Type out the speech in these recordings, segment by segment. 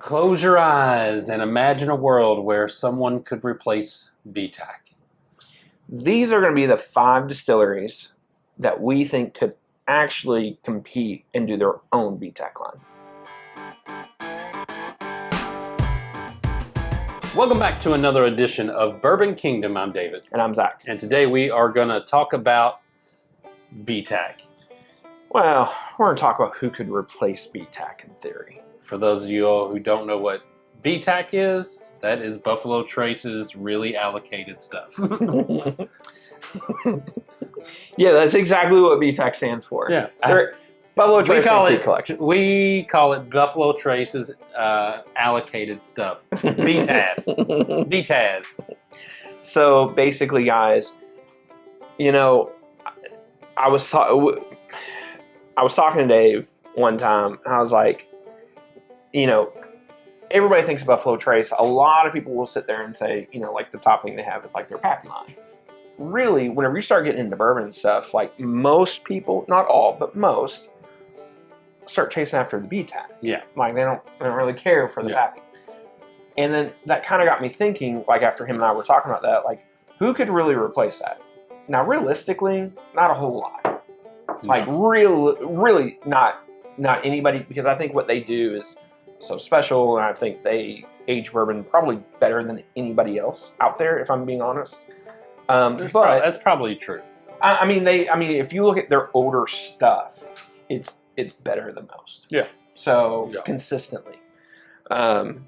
Close your eyes and imagine a world where someone could replace BTAC. These are going to be the 5 distilleries that we think could actually compete and do their own BTAC line. Welcome back to another edition of Bourbon Kingdom. I'm David. And I'm Zach. And today we are going to talk about BTAC. Well, we're going to talk about who could replace BTAC in theory. For those of you all who don't know what BTAC is, that is Buffalo Trace's really allocated stuff. Yeah, that's exactly what BTAC stands for. Yeah. Buffalo Trace Antique Collection. We call it Buffalo Trace's allocated stuff. BTAS. BTAS. So basically, guys, you know, I was talking to Dave one time, and I was like, you know, everybody thinks Buffalo Trace. A lot of people will sit there and say, you know, like the top thing they have is like their packing line. Really, whenever you start getting into bourbon and stuff, like most people, not all, but most, start chasing after the BTAC. Yeah. Like they don't really care for the packing. And then that kind of got me thinking, like after him and I were talking about that, like who could really replace that? Now, realistically, not a whole lot. No. Like really not anybody, because I think what they do is so special, and I think they age bourbon probably better than anybody else out there, if I'm being honest. That's probably true. I mean, if you look at their older stuff, it's better than most. Yeah. So consistently. But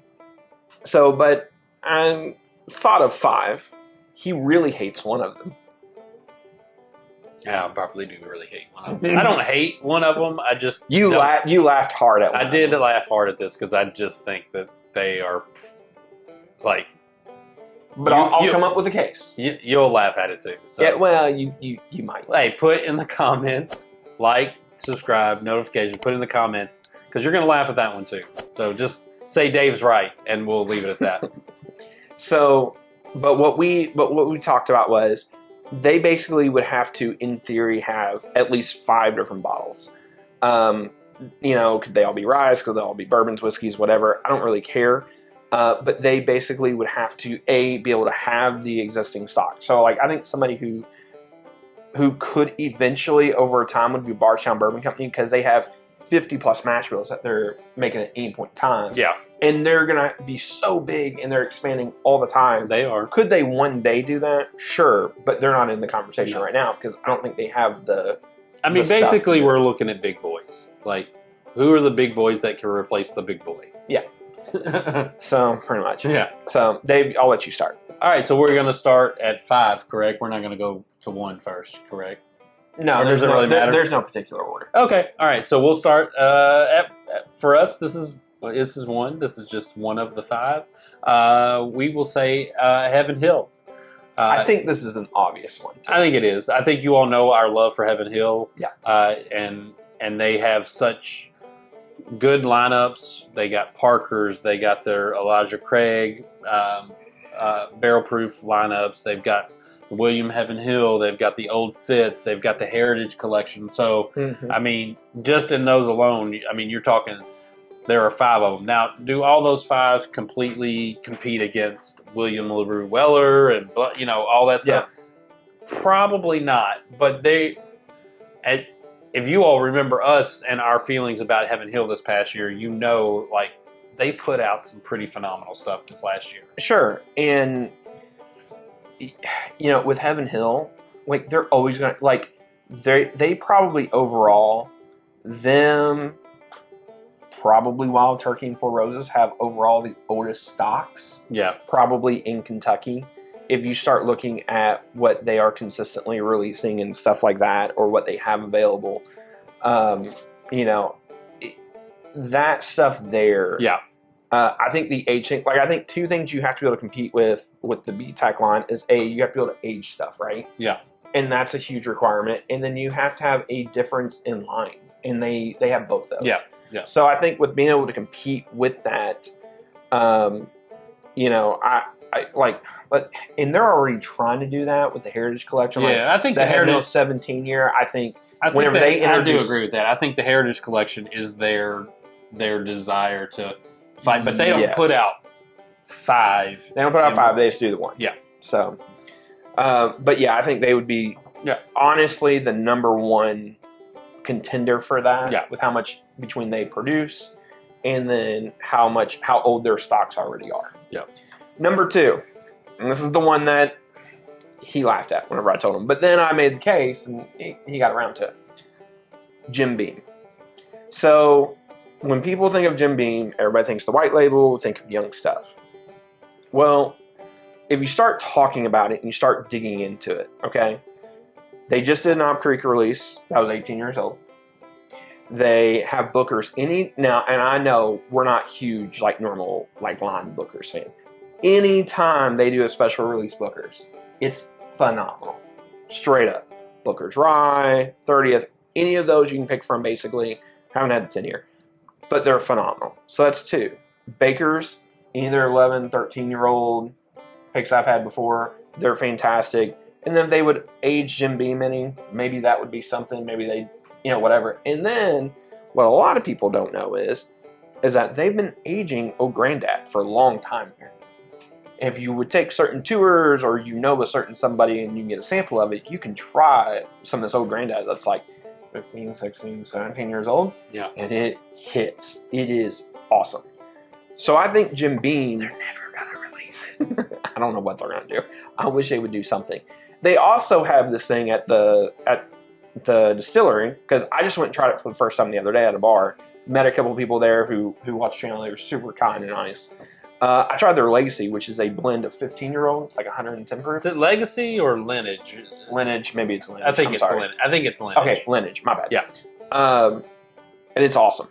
I thought of 5. He really hates one of them. Yeah, I probably do really hate one of them. I don't hate one of them. I just you laughed hard at one. I did laugh hard at this because I just think that they are like. But I'll come up with a case. You'll laugh at it too. So. Yeah, well, you might. Hey, put in the comments, like, subscribe, notification. Put in the comments because you're gonna laugh at that one too. So just say Dave's right, and we'll leave it at that. But what we talked about was they basically would have to, in theory, have at least 5 different bottles. You know, could they all be rye? Could they all be bourbons, whiskeys, whatever? I don't really care. But they basically would have to be able to have the existing stock. So, like, I think somebody who could eventually, over time, would be Bardstown Bourbon Company, because they have 50 plus mash bills that they're making at any point in time. Yeah. And they're gonna be so big, and they're expanding all the time. They are. Could they one day do that? Sure, but they're not in the conversation right now because I don't think they have the. I mean, basically, we're looking at big boys. Like, who are the big boys that can replace the big boy? Yeah. So pretty much. Yeah. So Dave, I'll let you start. All right. So we're gonna start at 5, correct? We're not gonna go to 1 first, correct? No, does it really matter? There's no particular order. Okay. All right. So we'll start for us. This is 1. This is just one of the 5. We will say Heaven Hill. I think this is an obvious one, too. I think it is. I think you all know our love for Heaven Hill. Yeah. And they have such good lineups. They got Parker's. They got their Elijah Craig barrel proof lineups. They've got William Heaven Hill. They've got the Old Fitz. They've got the Heritage Collection. So, I mean, just in those alone, I mean, you're talking, there are 5 of them. Now, do all those 5 completely compete against William LaRue Weller and, you know, all that stuff? Probably not. But if you all remember us and our feelings about Heaven Hill this past year, you know, like, they put out some pretty phenomenal stuff this last year. Sure. And, you know, with Heaven Hill, like, they're always going to, like, they probably overall, probably Wild Turkey and Four Roses have overall the oldest stocks. Yeah. Probably in Kentucky. If you start looking at what they are consistently releasing and stuff like that, or what they have available, you know, that stuff there. Yeah. I think the aging, like, I think 2 things you have to be able to compete with the BTAC line is you have to be able to age stuff, right? Yeah. And that's a huge requirement. And then you have to have a difference in lines, and they have both those. Yeah. Yeah. So I think with being able to compete with that, you know, I like, and they're already trying to do that with the Heritage Collection. Yeah, like, I think the Heritage 17 year. I think whenever they introduce, I do agree with that. I think the Heritage Collection is their desire to 5, but they don't put out 5. They don't put out 5. They just do the 1. Yeah. So, but yeah, I think they would be honestly the number 1 contender for that. Yeah. With how much between they produce, and then how old their stocks already are. Yeah. Number 2, and this is the one that he laughed at whenever I told him, but then I made the case and he got around to it. Jim Beam. So when people think of Jim Beam, everybody thinks the white label, think of young stuff. Well, if you start talking about it and you start digging into it, okay, they just did an Knob Creek release that was 18 years old. They have Booker's now, and I know we're not huge like normal like line Booker's fan. Anytime they do a special release Booker's, it's phenomenal. Straight up. Booker's Rye, 30th, any of those you can pick from basically. Haven't had the 10 year, but they're phenomenal. So that's 2. Baker's, either 11, 13-year-old picks I've had before. They're fantastic. And then they would age Jim Beam any. Maybe that would be something. Maybe they, whatever. And then what a lot of people don't know is that they've been aging Old Grandad for a long time here. If you would take certain tours or a certain somebody and you can get a sample of it, you can try some of this Old Grandad that's like 15, 16, 17 years old. Yeah. And it hits. It is awesome. So I think Jim Beam... They're never going to release it. I don't know what they're going to do. I wish they would do something. They also have this thing at the distillery, because I just went and tried it for the first time the other day at a bar. Met a couple of people there who watched the channel. They were super kind and nice. I tried their Legacy, which is a blend of 15-year-old. It's like 110 proof. Is it Legacy or Lineage? Lineage, maybe it's Lineage. I think it's Lineage. Okay, Lineage. My bad. Yeah. And it's awesome.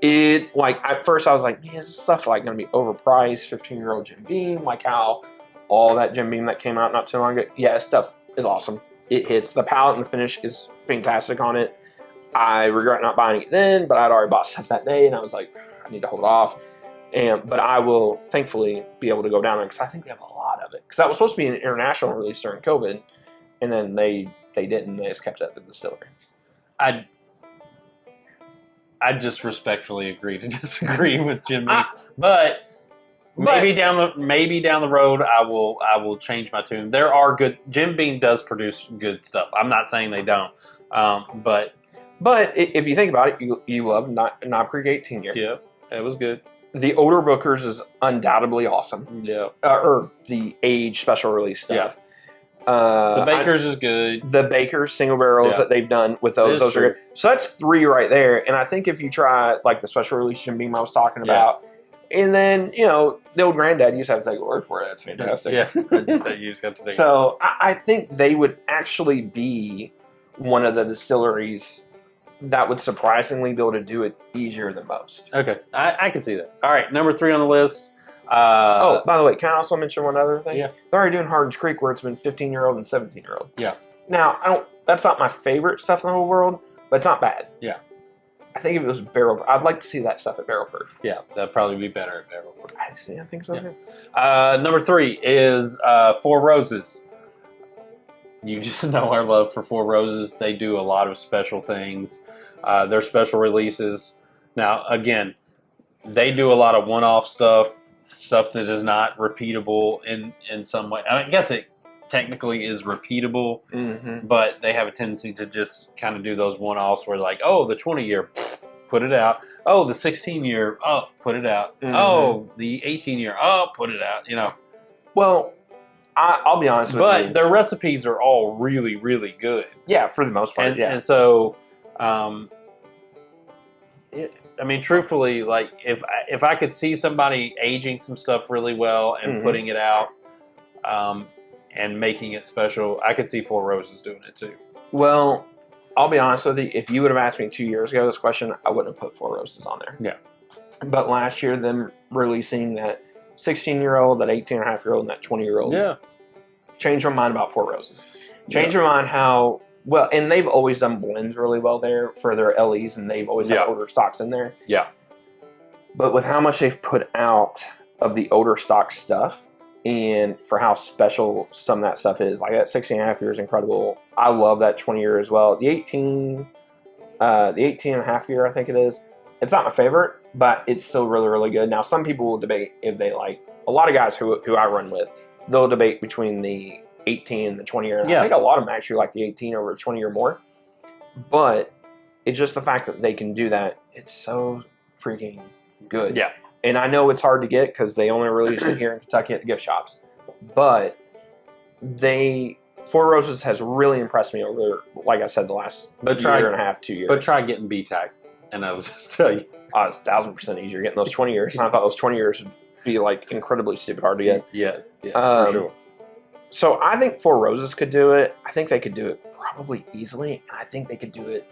It at first I was like, man, is this stuff going to be overpriced? 15-year-old Jim Beam, like how all that Jim Beam that came out not too long ago. Yeah, this stuff is awesome. It hits. The palate and the finish is fantastic on it. I regret not buying it then, but I'd already bought stuff that day, and I was like, I need to hold off. But I will thankfully be able to go down there because I think they have a lot of it. Because that was supposed to be an international release during COVID, and then they didn't. They just kept it at the distillery. I just respectfully agree to disagree with Jim Beam, but maybe down the road I will change my tune. There are good. Jim Beam does produce good stuff. I'm not saying they don't, but if you think about it, you love Knob Creek 18 year. Yeah, it was good. The older Booker's is undoubtedly awesome. Yeah, or the age special release stuff. Yeah. The Baker's is good. The Baker's single barrels that they've done with those are good. So that's 3 right there. And I think if you try like the special release Jim Beam I was talking about, and then the Old Grandad, you just have to take a word for it. That's fantastic. Yeah, you just got to take. So I think they would actually be one of the distilleries that would surprisingly be able to do it easier than most. Okay, I can see that. All right, number 3 on the list. By the way, can I also mention one other thing? Yeah. They're already doing Hardin's Creek where it's been 15-year-old and 17-year-old. Yeah. Now, that's not my favorite stuff in the whole world, but it's not bad. Yeah. I think if it was barrel, I'd like to see that stuff at barrel proof. Yeah, that'd probably be better at barrel proof. I think so too. Number 3 is Four Roses. You just know our love for Four Roses. They do a lot of special things. Their special releases. Now, again, they do a lot of one-off stuff that is not repeatable in some way. I guess it technically is repeatable, but they have a tendency to just kind of do those one-offs where like, oh, the 20-year, put it out. Oh, the 16-year, oh, put it out. Oh, the 18-year, oh, put it out. Well, I'll be honest with you. But their recipes are all really, really good. Yeah, for the most part. And so, truthfully, like if I could see somebody aging some stuff really well and putting it out, and making it special, I could see Four Roses doing it too. Well, I'll be honest with you. If you would have asked me 2 years ago this question, I wouldn't have put Four Roses on there. Yeah. But last year, them releasing that 16-year-old, that 18.5-year-old, and that 20-year-old, changed my mind about Four Roses. Changed my mind how well, and they've always done blends really well there for their LEs, and they've always had older stocks in there. Yeah. But with how much they've put out of the older stock stuff, and for how special some of that stuff is, like that 16.5 year is incredible. I love that 20 year as well. The 18 and a half year, I think it is. It's not my favorite, but it's still really, really good. Now, some people will debate if they like, a lot of guys who I run with, they'll debate between the 18 and the 20 year. And I think a lot of them actually like the 18 over 20 or more. But it's just the fact that they can do that. It's so freaking good. Yeah. And I know it's hard to get because they only release it here in Kentucky at the gift shops. But Four Roses has really impressed me over, like I said, the last year and a half, 2 years. But try getting BTAC, and I'll just tell you. It's 1,000% easier getting those 20 years. And I thought those 20 years would be like incredibly stupid hard to get. Yes, yeah, for sure. So I think Four Roses could do it. I think they could do it probably easily. And I think they could do it.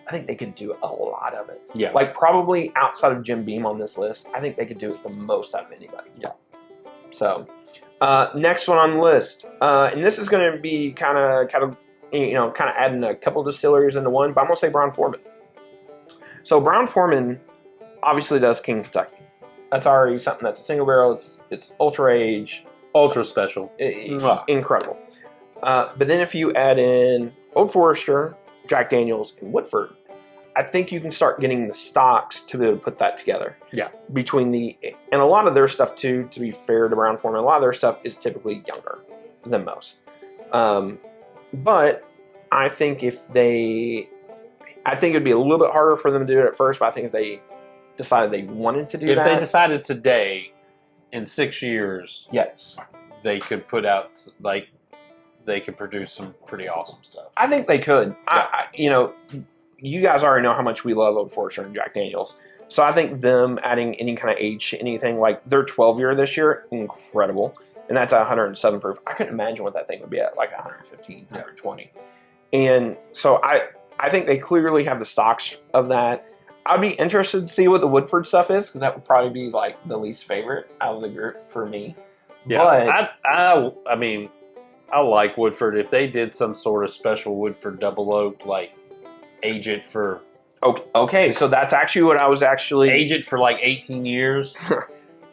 I think they could do a lot of it. Yeah. Like probably outside of Jim Beam on this list, I think they could do it the most out of anybody. Yeah. So next one on the list, and this is going to be kind of adding a couple distilleries into one, but I'm going to say Brown Foreman. So Brown Foreman obviously does King Kentucky. That's already something that's a single barrel. It's ultra age, ultra special, incredible. But then if you add in Old Forester, Jack Daniels, and Woodford, I think you can start getting the stocks to be able to put that together. Yeah. And a lot of their stuff too, to be fair to Brown Foreman, a lot of their stuff is typically younger than most. But I think it'd be a little bit harder for them to do it at first, but I think if they decided they wanted to do that. If they decided today, in 6 years, yes, they could put out, like, they could produce some pretty awesome stuff. I think they could. Yeah. You guys already know how much we love Old Forester and Jack Daniels. So I think them adding any kind of age to anything, like their 12 year this year, incredible. And that's 107 proof. I couldn't imagine what that thing would be at, like 115, 120. And so I think they clearly have the stocks of that. I'd be interested to see what the Woodford stuff is, because that would probably be like the least favorite out of the group for me. Yeah, but I mean, I like Woodford. If they did some sort of special Woodford double oak, like age it for... Okay, so that's actually what I was actually... Age it for like 18 years.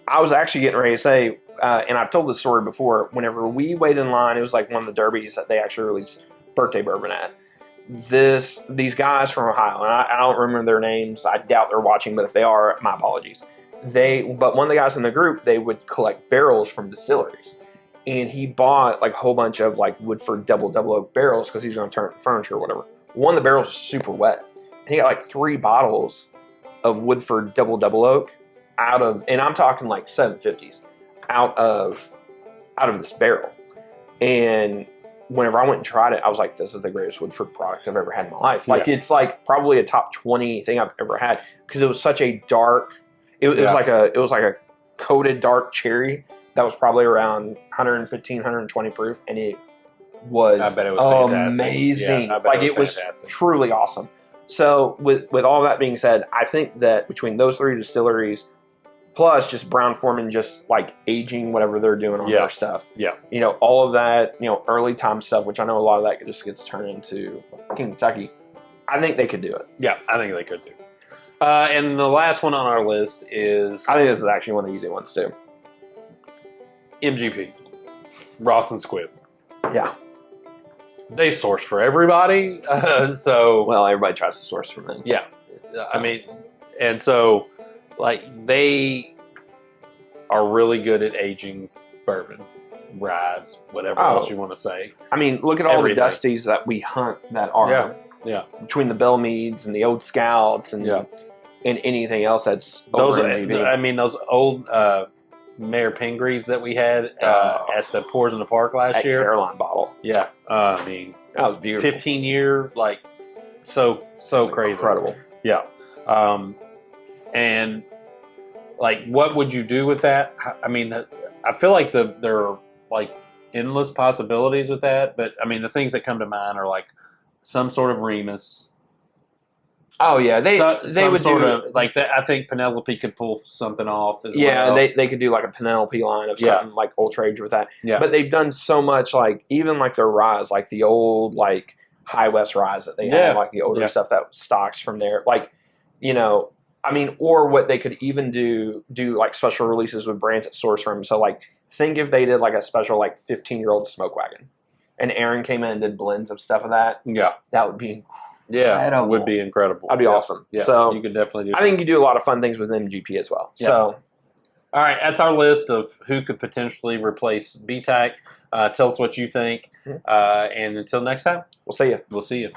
I was actually getting ready to say, and I've told this story before, whenever we waited in line, it was like one of the derbies that they actually released birthday bourbon at. These guys from Ohio, and I don't remember their names. I doubt they're watching, but if they are, my apologies. But one of the guys in the group, they would collect barrels from distilleries. And he bought like a whole bunch of like Woodford double oak barrels because he's going to turn furniture or whatever. One of the barrels was super wet. And he got like 3 bottles of Woodford double oak out of, and I'm talking like 750s, out of this barrel. And whenever I went and tried it, I was like, this is the greatest Woodford product I've ever had in my life. Like, it's like probably a top 20 thing I've ever had, because it was such a dark, it was like a coated dark cherry that was probably around 115, 120 proof, and it was, I bet it was amazing. Yeah, like it was truly awesome. So with all that being said, I think that between those 3 distilleries, plus just Brown Foreman, just like aging whatever they're doing on their stuff. Yeah. All of that, early time stuff, which I know a lot of that just gets turned into King Kentucky. I think they could do it. Yeah, I think they could do. And the last one on our list is... I think this is actually one of the easy ones too. MGP. Ross and Squibb. Yeah. They source for everybody. Well, everybody tries to source from them. Yeah. I mean, and so... like, they are really good at aging bourbon, rye, whatever else you want to say. I mean, look at all the Dusties that we hunt that are between the Bell Meads and the Old Scouts and anything else that's those. MGP. I mean, those old Mayor Pingrees that we had at the Pours in the Park last year. Caroline bottle. Yeah, I mean, that was beautiful. 15-year, like so crazy, incredible. Yeah. And like, what would you do with that? I mean, I feel like there are like endless possibilities with that. But I mean, the things that come to mind are like some sort of Remus. Oh yeah, they would sort do of like that. I think Penelope could pull something off as well. Yeah, they could do like a Penelope line of something like ultra age with that. Yeah, but they've done so much, like even like their ryes, like the old like High West ryes that they have, like the older stuff that stocks from there, like I mean, or what they could even do like special releases with brands that source from. So like, think if they did like a special like 15-year-old Smoke Wagon, and Aaron came in and did blends of stuff of that. Yeah, that would be Yeah, Incredible. it would be incredible. That'd be awesome. Yeah, So you could definitely do. I think you do a lot of fun things with MGP as well. Yeah. So All right, that's our list of who could potentially replace BTAC. Tell us what you think, and until next time, we'll see you. we'll see you.